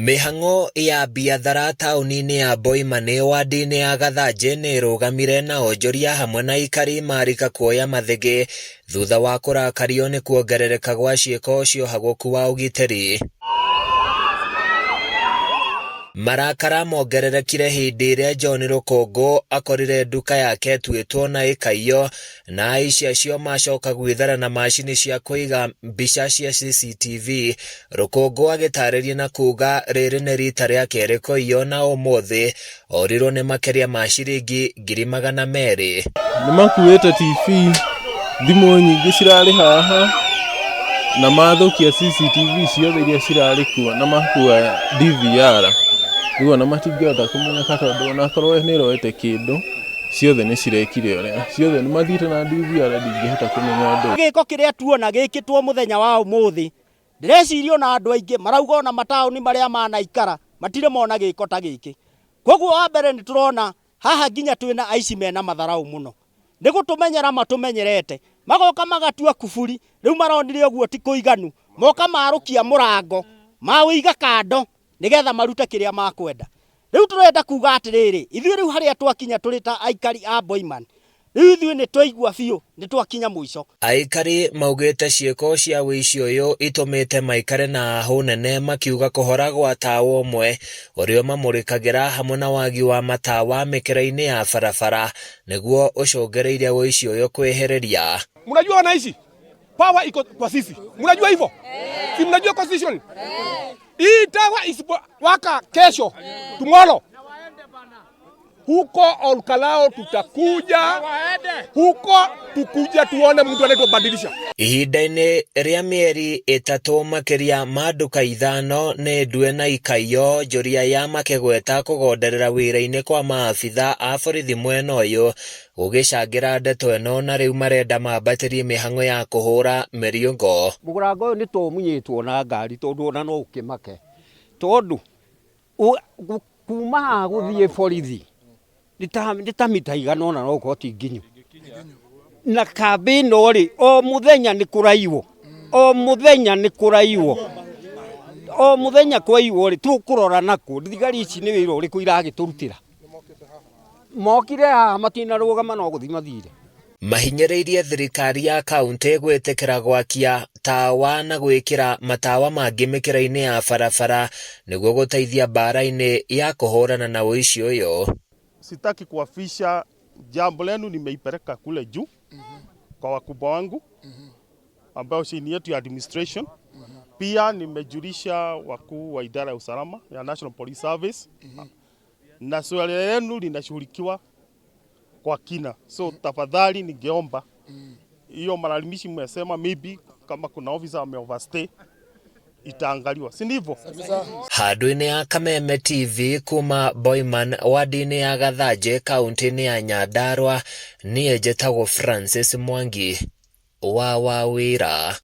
Mĩhang'o ya biathara taũni-inĩ ya Boimane wadi-inĩ ya Gathanjĩ nĩĩrũgamire na onjoria hamwe na aikari marika kuoya mathĩgĩ thutha wa kũrakario nĩ kuongerereka gwa ciĩko cia ũhagũku wa ũgitĩri. Marakara mongererekire hĩndĩ ĩrĩa John Rũkũngũ akorire nduka yake ĩtuĩtwo na ĩkaiywo na aici acio macoka gwĩthara na macini cia kũiga mbica cia CCTV. Rũkũngũ agĩtarĩria na kuga rĩrĩ nĩ rita rĩa kerĩ kũiywo na ũmũthĩ orirwo nĩ makĩria ma ciringi 200,000. Nĩmakuĩte TV, thimũ nyingĩ cirarĩ haha na mathũkia CCTV ciothe iria cirarĩ kuo na makua DVR. Niguo na matingĩhota kũmenyeka tondũ onakorwo nĩroete kĩndũ ciothe nĩ cirekire ũrĩa ciothe nĩ mathiĩte na DVR ndingĩhota kũmenya andũ. Gĩko kĩrĩa tuona gĩkĩtwo mũthenya wa ũmũthĩ ndĩreciria na andũ aingĩ marauga ona mataũni marĩa manaikara matirĩ mona gĩko ta gĩkĩ. Koguo wa mbere nĩ tũrona haha nginya twĩna aici mena matharau mũno. Nĩ gũtũmenyera matũmenyerete magoka magatua kuburi rĩu maronire ũguo ti kũiganu moka marũkia mũrango mawĩiga kando nigetha marute kĩrĩa makwenda. Rĩu tũrenda kuga atĩrĩrĩ ithuĩ rĩu harĩa twakinya tũrĩ ta aikari a Boimane rĩu ithuĩ nĩ twaigua biũ nĩ twakinya mũico. Aikari maugĩte ciĩko cia wĩici ũyũ itũmĩte maikare na hahũ nene makiuga kũhora gwa tawa ũmwe ũrĩa mamũrĩkagĩra hamwe na wagi wa matawa mĩkĩra-inĩ ya barabara nĩguo ũcũngĩrĩirie wĩici ũyũ kwĩhĩrĩria. Mnajua wanaishi power iko kwa sisi, mnajua hivyo? Si mnajua constitution? Hii tawa isipowaka kesho tomorrow huko Olkalao tutakuja huko tukuja tuone mtu anayetubadilisha. Ihinda-inĩ rĩa mĩeri ĩtatũ makĩria ma nduka ithano nĩ ndue na ikaiywo njũria ya makĩgweta kũgonderera wĩra-inĩ kwa maabitha a borithi mwena ũyũ gũgĩcangĩra ndeto ĩno na rĩu marenda mambatĩrie mĩhang'o ya kũhũra mĩriũngo. Mũrango ũyũ nĩ tũmunyĩtwo na ngari tondũ ona no ũkĩmake tondũ kuma haha gũthiĩ borithi nĩ ta mita igana ũna no gũkorwo ti nginyu na kambĩ ĩno rĩ o mũthenya nĩ kũraiywo o mũthenya nĩ kũraiywo o mũthenya kwaiywo rĩ tũkũrora nakũ thigari ici nĩ wĩra ũrĩkũ iragĩtũrutĩra mokire haha matinarũgama no gũthiĩ mathire. Mahinyĩrĩirie thirikari ya kaunti gwĩtĩkĩra gwakia tawa na gwĩkĩra matawa mangĩ mĩkĩra-inĩ ya barabara nĩguo gũteithia mbara-inĩ ya kũhũrana na ũici ũyũ. Sitaki kuafisha jambo lenu, nimeipeleka kule juu kwa wakubwa wangu ambao chini yetu ya administration. Pia nimejulisha wakuu wa idara ya usalama ya National Police Service na swali lenu linashughulikiwa kwa kina. So tafadhali ningeomba hiyo malalamishi mmesema maybe kama kuna officer ame-overstay itaangaliwa, si ndivyo? Handũ-inĩ ya Kameme TV kuma Boimane wadi-inĩ ya Gathanjĩ kaunti-inĩ ya Nyandarua niĩ njĩtagwo Francis Mwangi wa Wawĩra.